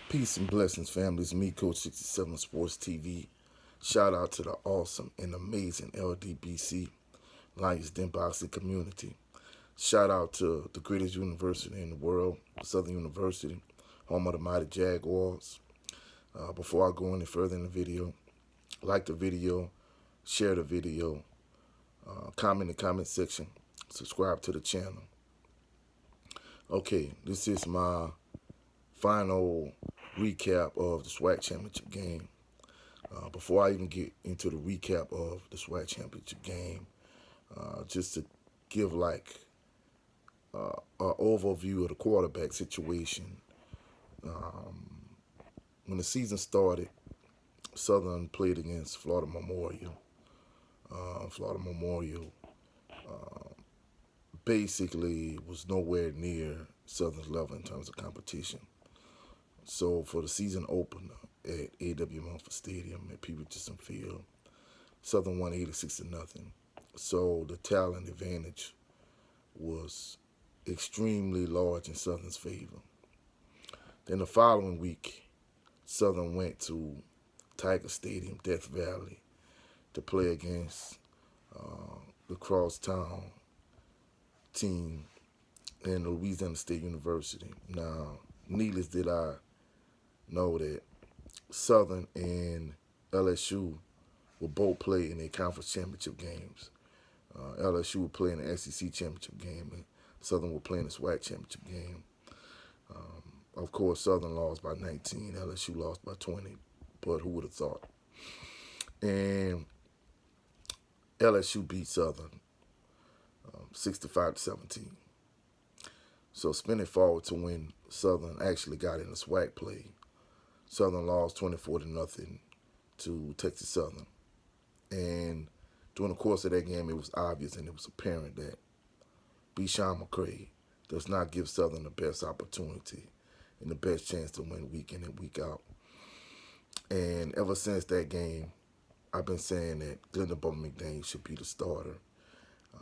Peace and blessings, family. It's me, Coach 67 Sports TV. Shout out to the awesome and amazing LDBC, Lions Den Boxing community. Shout out to the greatest university in the world, Southern University, home of the mighty Jaguars. Before I go any further in the video, like the video, share the video, comment in the comment section, subscribe to the channel. Okay, this is my final recap of the SWAC championship game. Before I even get into the recap of the SWAC championship game, just to give an overview of the quarterback situation. When the season started, Southern played against Florida Memorial. Florida Memorial basically was nowhere near Southern's level in terms of competition. So for the season opener at A.W. Mumford Stadium at P. Richardson Field, Southern won 86-0. So the talent advantage was extremely large in Southern's favor. Then the following week, Southern went to Tiger Stadium, Death Valley, to play against the Crosstown team in Louisiana State University. Now, needless did I know that Southern and LSU will both play in their conference championship games. LSU will play in the SEC championship game, and Southern will play in the SWAC championship game. Of course, Southern lost by 19, LSU lost by 20, but who would have thought? And LSU beat Southern 65-17. So spinning forward to when Southern actually got in the SWAC play, Southern lost 24-0 to Texas Southern. And during the course of that game, it was obvious and it was apparent that Sean McCray does not give Southern the best opportunity and the best chance to win week in and week out. And ever since that game, I've been saying that Glendon Bowman McDaniel should be the starter.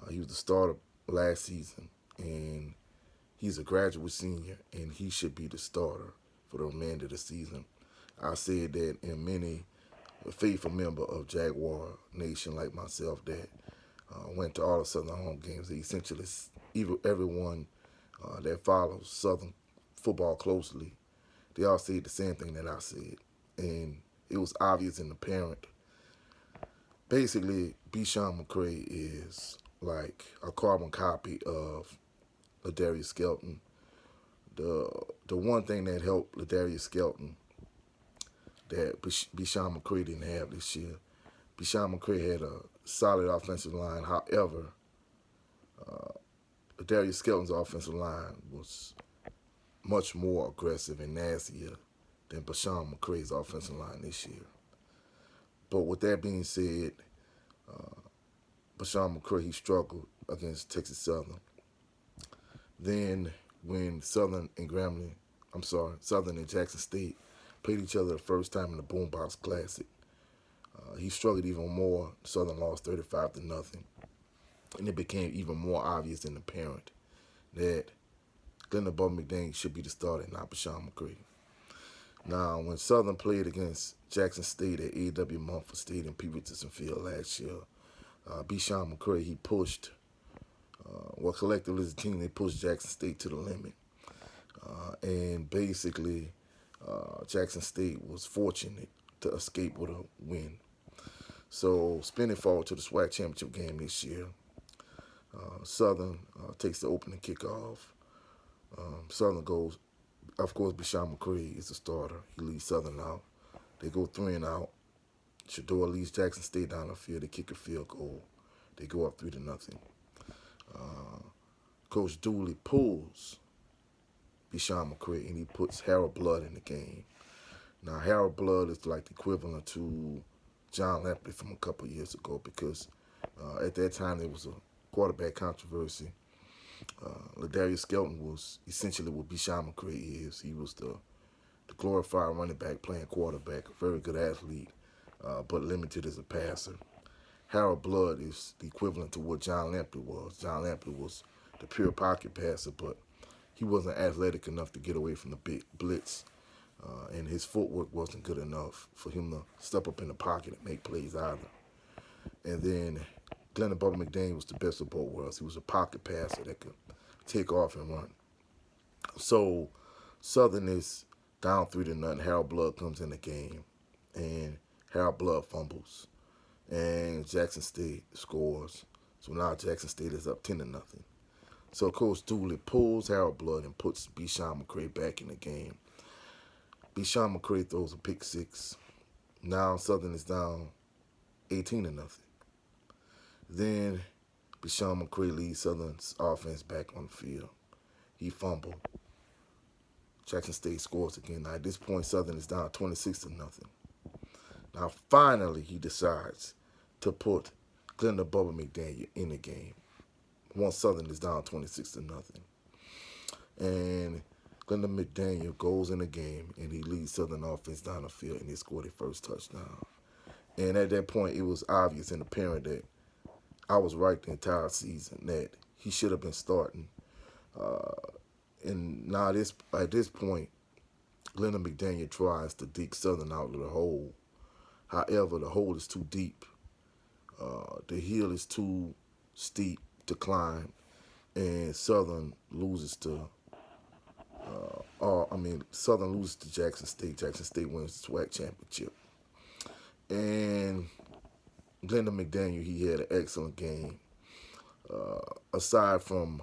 He was the starter last season, and he's a graduate senior, and he should be the starter for the remainder of the season. I said that in many a faithful member of Jaguar Nation like myself that went to all the Southern home games. They essentially, everyone that follows Southern football closely, they all said the same thing that I said. And it was obvious and apparent. Basically, Sean McCray is like a carbon copy of Ladarius Skelton. The one thing that helped Ladarius Skelton that Sean McCray didn't have this year, Sean McCray had a solid offensive line. However, Ladarius Skelton's offensive line was much more aggressive and nastier than Bashawn McCray's offensive line this year. But with that being said, Bashawn McCray, he struggled against Texas Southern. Then when Southern and Jackson State played each other the first time in the Boombox Classic, he struggled even more. Southern lost 35-0. And it became even more obvious and apparent that Glendon Bowman McDaniel should be the starter, not Bashawn McCray. Now, when Southern played against Jackson State at A.W. Mumford Stadium, P. Richardson Field last year, Sean McCray, he pushed, collectively as a team, they pushed Jackson State to the limit. And basically, Jackson State was fortunate to escape with a win. So, spinning forward to the SWAC championship game this year, Southern takes the opening kickoff. Southern goes, of course, Bashawn McCray is the starter. He leads Southern out. They go 3-and-out. Shador leads Jackson State down the field. They kick a field goal. They go up 3-0. Coach Dooley pulls Bashawn McCray, and he puts Harold Blood in the game. Now, Harold Blood is like the equivalent to John Lampley from a couple years ago because at that time there was a quarterback controversy. Ladarius Skelton was essentially what Bashawn McCray is. He was the glorified running back playing quarterback, a very good athlete, but limited as a passer. Harold Blood is the equivalent to what John Lampley was. John Lampley was the pure pocket passer, but he wasn't athletic enough to get away from the big blitz. and his footwork wasn't good enough for him to step up in the pocket and make plays either. And then Glennon Bubba McDaniel was the best of both worlds. He was a pocket passer that could take off and run. So Southern is down 3-0. Harold Blood comes in the game, and Harold Blood fumbles, and Jackson State scores. So now Jackson State is up 10-0. So Coach Dooley pulls Harold Blood and puts Bishawn McCray back in the game. Bishawn McCray throws a pick six. Now Southern is down 18-0. Then Bishawn McCray leads Southern's offense back on the field. He fumbled. Jackson State scores again. Now at this point, Southern is down 26-0. Now finally, he decides to put Glenda Bubba McDaniel in the game. Once Southern is down 26-0. And Glenda McDaniel goes in the game, and he leads Southern offense down the field, and they score their first touchdown. And at that point, it was obvious and apparent that I was right the entire season, that he should have been starting. And now at this point, Glenda McDaniel tries to dig Southern out of the hole. However, the hole is too deep. The hill is too steep to climb, and Southern loses to Southern loses to Jackson State. Jackson State wins the SWAC championship. And Glenda McDaniel, he had an excellent game. Aside from,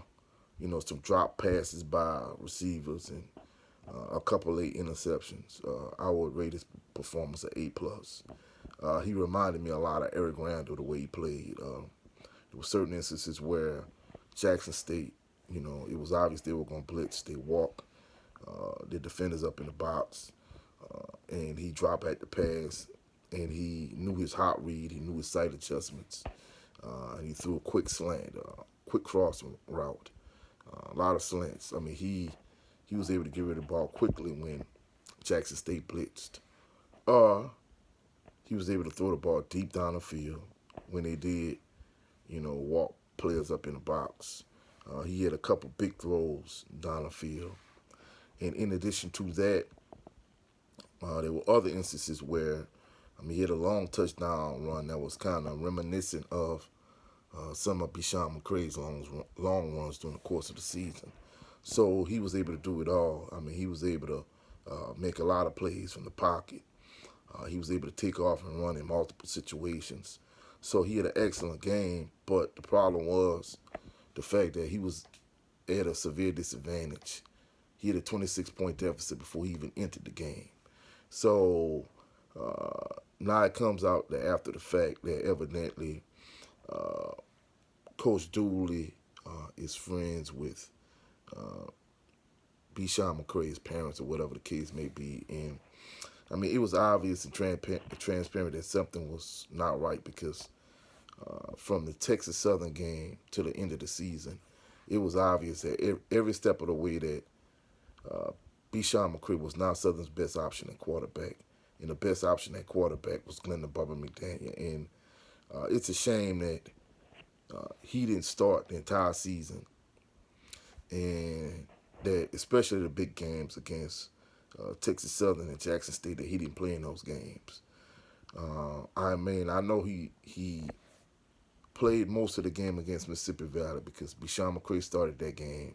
some drop passes by receivers and a couple late interceptions, I would rate his performance an A+. He reminded me a lot of Eric Randall, the way he played. There were certain instances where Jackson State, it was obvious they were going to blitz. They walk the defenders up in the box, and he dropped back the pass, and he knew his hot read, he knew his sight adjustments, and he threw a quick slant, quick crossing route, a lot of slants. He was able to get rid of the ball quickly when Jackson State blitzed. He was able to throw the ball deep down the field when they did, walk players up in the box. He had a couple big throws down the field. And in addition to that, there were other instances where, he had a long touchdown run that was kind of reminiscent of some of Bishawn McCray's long runs during the course of the season. So he was able to do it all. He was able to make a lot of plays from the pocket. He was able to take off and run in multiple situations. So he had an excellent game, but the problem was the fact that he was at a severe disadvantage. He had a 26-point deficit before he even entered the game. So now it comes out that after the fact that evidently Coach Dooley is friends with Bishawn McCray's parents or whatever the case may be. And it was obvious and transparent that something was not right because from the Texas Southern game to the end of the season, it was obvious that every step of the way that Bishawn McCray was not Southern's best option at quarterback, and the best option at quarterback was Glenda Bubba McDaniel. And it's a shame that he didn't start the entire season, and that especially the big games against Texas Southern and Jackson State, that he didn't play in those games. I know he played most of the game against Mississippi Valley because Bishawn McCray started that game.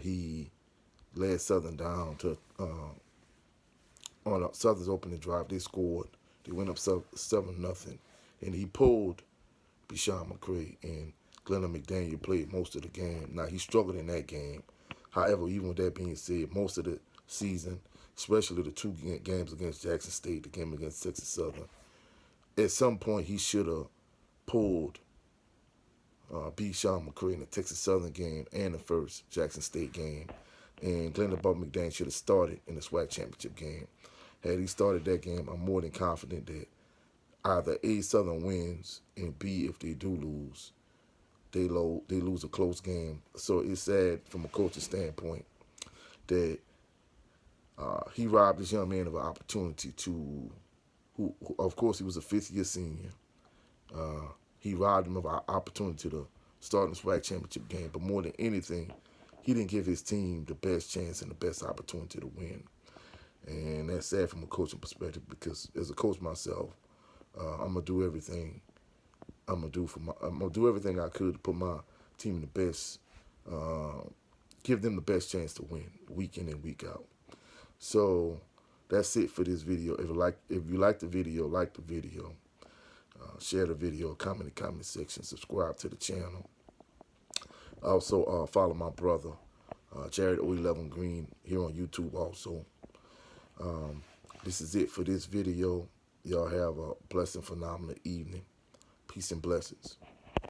He led Southern down to on Southern's opening drive. They scored. They went up 7-0, and he pulled Bishawn McCray, and Glenda McDaniel played most of the game. Now, he struggled in that game. However, even with that being said, most of the season, especially the two games against Jackson State, the game against Texas Southern, at some point he should have pulled Bishawn McCray in the Texas Southern game and the first Jackson State game. And Glenda Bubba McDaniel should have started in the SWAC championship game. Had he started that game, I'm more than confident that either A, Southern wins, and B, if they do lose, they lose a close game. So it's sad from a coach's standpoint that he robbed this young man of an opportunity to, who of course he was a fifth-year senior. He robbed him of an opportunity to start in the SWAC championship game. But more than anything, he didn't give his team the best chance and the best opportunity to win. And that's sad from a coaching perspective, because as a coach myself, I'm gonna do everything. I'm gonna do everything I could to put my team in the best, uh, give them the best chance to win week in and week out. So that's it for this video. If you like the video, like the video, share the video, comment in the comment section, subscribe to the channel. Also, follow my brother, Jared 011 Green, here on YouTube also. This is it for this video. Y'all have a blessed and phenomenal evening. Peace and blessings.